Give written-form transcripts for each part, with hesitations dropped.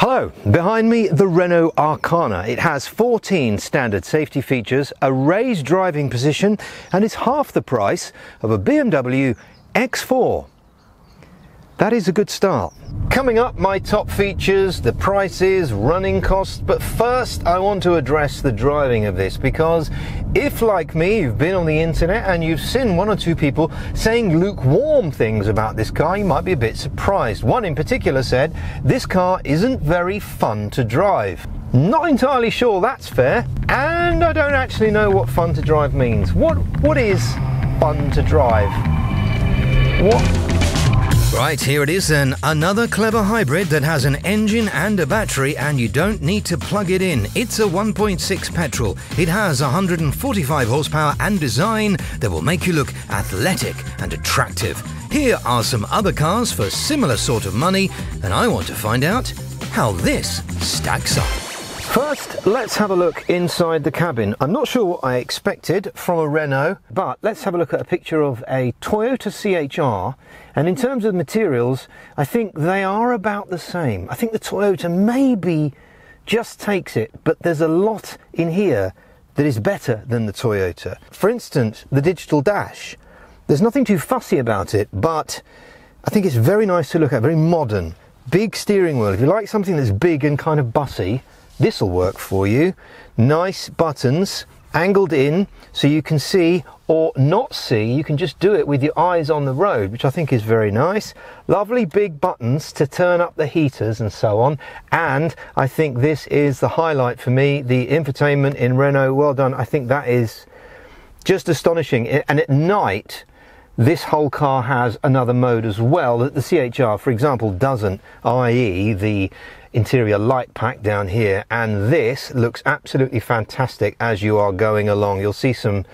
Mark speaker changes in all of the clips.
Speaker 1: Hello, behind me the Renault Arkana. It has 14 standard safety features, a raised driving position, and it's half the price of a BMW X4. That is a good start. Coming up, my top features, the prices, running costs, but first I want to address the driving of this, because if, like me, you've been on the internet and you've seen one or two people saying lukewarm things about this car, you might be a bit surprised. One in particular said, this car isn't very fun to drive. Not entirely sure that's fair, and I don't actually know what fun to drive means. What is fun to drive? What?
Speaker 2: Right, here it is then, another clever hybrid that has an engine and a battery, and you don't need to plug it in. It's a 1.6 petrol. It has 145 horsepower and design that will make you look athletic and attractive. Here are some other cars for similar sort of money, and I want to find out how this stacks up.
Speaker 1: First, let's have a look inside the cabin. I'm not sure what I expected from a Renault, but let's have a look at a picture of a Toyota CHR. And in terms of materials, I think they are about the same. I think the Toyota maybe just takes it, but there's a lot in here that is better than the Toyota. For instance, the digital dash. There's nothing too fussy about it, but I think it's very nice to look at, very modern. Big steering wheel. If you like something that's big and kind of bussy, this will work for you. Nice buttons, angled in so you can see or not see. You can just do it with your eyes on the road, which I think is very nice. Lovely big buttons to turn up the heaters and so on. And I think this is the highlight for me, the infotainment in Renault. Well done. I think that is just astonishing. And at night, this whole car has another mode as well that the CHR, for example, doesn't, i.e. the interior light pack down here, and this looks absolutely fantastic as you are going along. You'll see some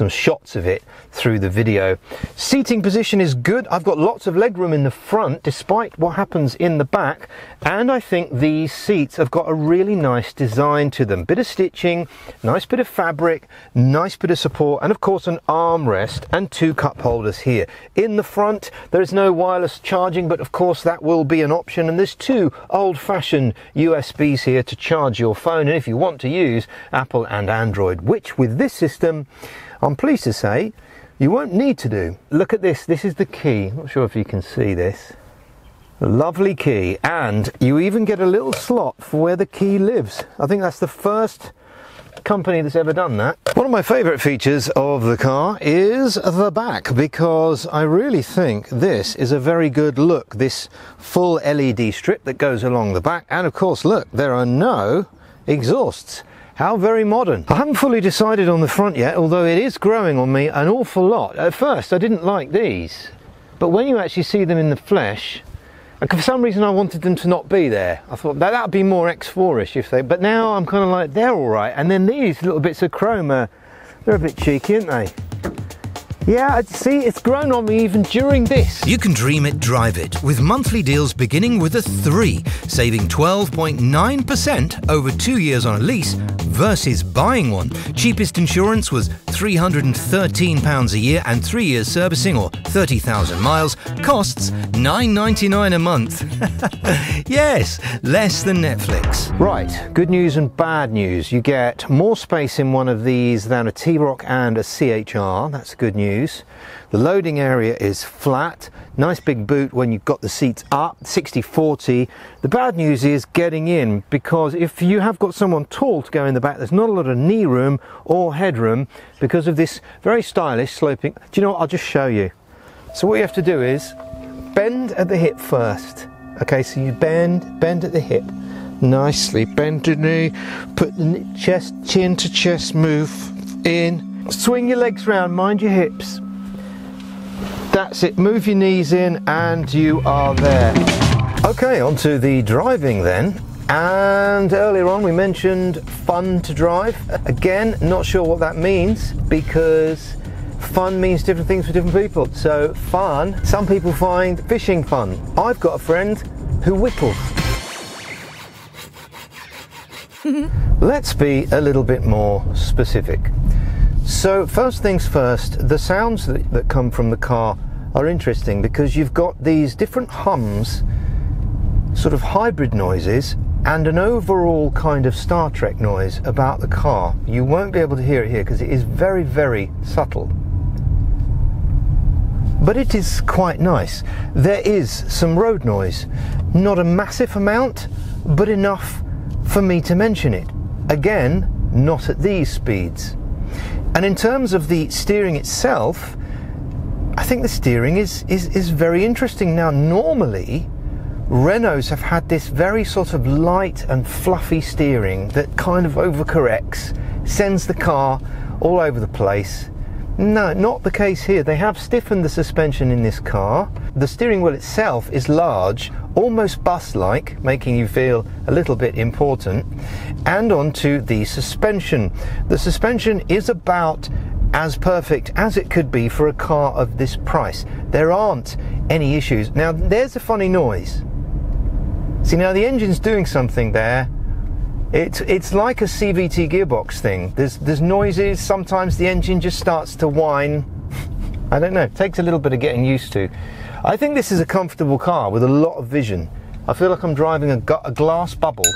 Speaker 1: shots of it through the video. Seating position is good. I've got lots of legroom in the front despite what happens in the back, and I think these seats have got a really nice design to them. Bit of stitching, nice bit of fabric, nice bit of support, and of course an armrest and two cup holders here. In the front there is no wireless charging, but of course that will be an option, and there's two old-fashioned USBs here to charge your phone, and if you want to use Apple and Android, which with this system I'm pleased to say you won't need to do. Look at this. This is the key. Not sure if you can see this. A lovely key, and you even get a little slot for where the key lives. I think that's the first company that's ever done that. One of my favourite features of the car is the back, because I really think this is a very good look. This full LED strip that goes along the back, and of course look, there are no exhausts. How very modern. I haven't fully decided on the front yet, although it is growing on me an awful lot. At first I didn't like these, but when you actually see them in the flesh, and for some reason I wanted them to not be there. I thought that would be more X4-ish if they, but now I'm kind of like, they're alright. And then these little bits of chrome they're a bit cheeky, aren't they? Yeah, see, it's grown on me even during this.
Speaker 2: You can dream it, drive it, with monthly deals beginning with a 3, saving 12.9% over 2 years on a lease versus buying one. Cheapest insurance was £313 a year, and 3 years servicing or 30,000 miles costs £9.99 a month. Yes, less than Netflix.
Speaker 1: Right, good news and bad news. You get more space in one of these than a T-Roc and a CHR. That's good news. The loading area is flat, nice big boot when you've got the seats up, 60/40. The bad news is getting in, because if you have got someone tall to go in the back, there's not a lot of knee room or headroom because of this very stylish sloping. Do you know what? I'll just show you. So what you have to do is bend at the hip first. Okay, so you bend at the hip. Nicely bend the knee, put the chest, chin to chest move in. Swing your legs round, mind your hips. That's it, move your knees in and you are there. Okay, on to the driving then. And earlier on we mentioned fun to drive. Again, not sure what that means, because fun means different things for different people. So fun, some people find fishing fun. I've got a friend who whittles. Let's be a little bit more specific. So first things first, the sounds that come from the car are interesting, because you've got these different hums sort of hybrid noises and an overall kind of Star Trek noise about the car. You won't be able to hear it here because it is very, very subtle. But it is quite nice. There is some road noise. Not a massive amount, but enough for me to mention it. Again, not at these speeds. And in terms of the steering itself, I think the steering is very interesting. Now, normally, Renaults have had this very sort of light and fluffy steering that kind of overcorrects, sends the car all over the place. No, not the case here. They have stiffened the suspension in this car. The steering wheel itself is large, almost bus-like, making you feel a little bit important. And onto the suspension. The suspension is about as perfect as it could be for a car of this price. There aren't any issues. Now, there's a funny noise. See, now the engine's doing something there. It's like a CVT gearbox thing. There's noises. Sometimes the engine just starts to whine. I don't know. It takes a little bit of getting used to. I think this is a comfortable car with a lot of vision. I feel like I'm driving a glass bubble.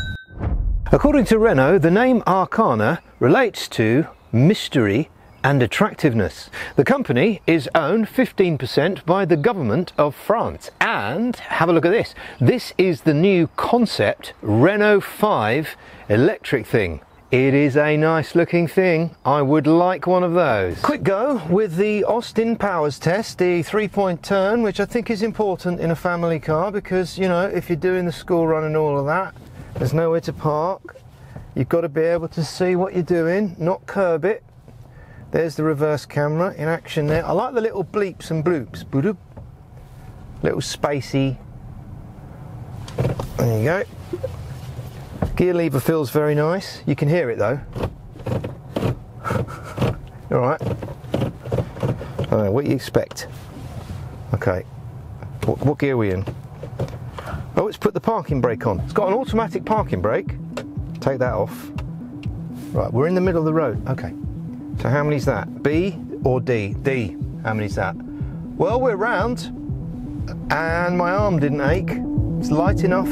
Speaker 1: According to Renault, the name Arkana relates to mystery and attractiveness. The company is owned 15% by the government of France. And have a look at this. This is the new concept Renault 5 electric thing. It is a nice looking thing. I would like one of those. Quick go with the Austin Powers test, the 3-point turn, which I think is important in a family car because, you know, if you're doing the school run and all of that, there's nowhere to park. You've got to be able to see what you're doing, not curb it. There's the reverse camera in action there. I like the little bleeps and bloops. Boop. Little spacey. There you go. Gear lever feels very nice. You can hear it though. Alright. What do you expect? Okay. What gear are we in? Oh, it's put the parking brake on. It's got an automatic parking brake. Take that off. Right, we're in the middle of the road. Okay. So how many's that? B or D? D. How many's that? Well, we're round, and my arm didn't ache. It's light enough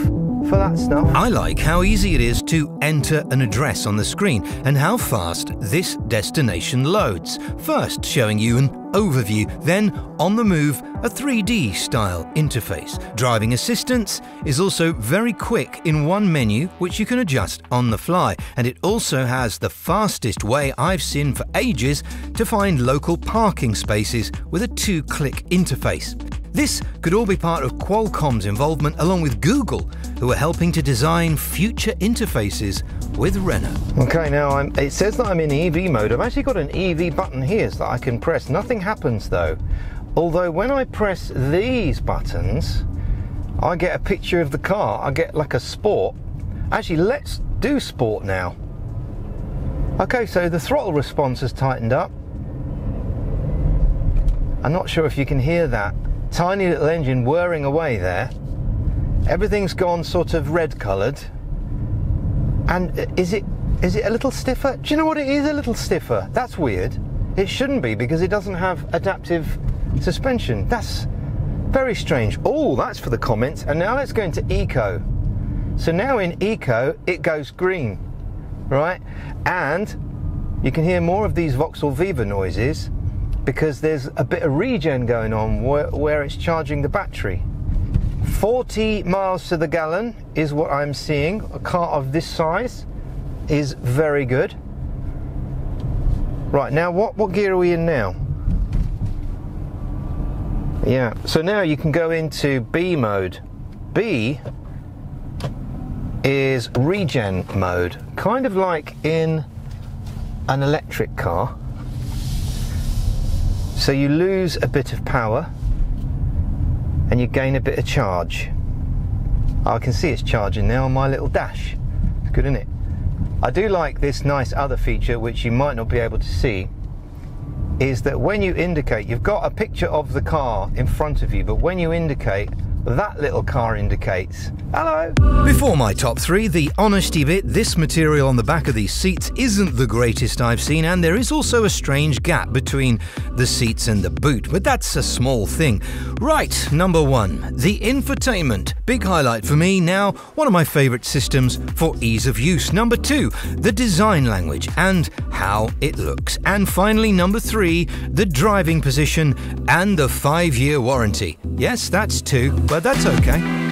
Speaker 1: for that stuff.
Speaker 2: I like how easy it is to enter an address on the screen and how fast this destination loads. First showing you an overview, then on the move, a 3D style interface. Driving assistance is also very quick in one menu, which you can adjust on the fly. And it also has the fastest way I've seen for ages to find local parking spaces with a 2-click interface. This could all be part of Qualcomm's involvement along with Google, who are helping to design future interfaces with Renault.
Speaker 1: Okay, now it says that I'm in EV mode. I've actually got an EV button here that I can press. Nothing happens though. Although when I press these buttons, I get a picture of the car. I get like a sport. Actually, let's do sport now. Okay, so the throttle response has tightened up. I'm not sure if you can hear that. Tiny little engine whirring away there. Everything's gone sort of red coloured. And is it a little stiffer? Do you know what, it is a little stiffer? That's weird. It shouldn't be because it doesn't have adaptive suspension. That's very strange. Oh, that's for the comments. And now let's go into Eco. So now in Eco, it goes green, right? And you can hear more of these Vauxhall Viva noises because there's a bit of regen going on where it's charging the battery. 40 miles to the gallon is what I'm seeing. A car of this size is very good. Right, now what gear are we in now? Yeah, so now you can go into B mode. B is regen mode, kind of like in an electric car. So you lose a bit of power and you gain a bit of charge. I can see it's charging now on my little dash. It's good, isn't it? I do like this nice other feature which you might not be able to see, is that when you indicate, you've got a picture of the car in front of you, but when you indicate that little car indicates. Hello!
Speaker 2: Before my top 3, the honesty bit, this material on the back of these seats isn't the greatest I've seen, and there is also a strange gap between the seats and the boot, but that's a small thing. Right, number 1, the infotainment. Big highlight for me now, one of my favourite systems for ease of use. Number 2, the design language and how it looks. And finally, number 3, the driving position and the 5-year warranty. Yes, that's 2, but that's okay.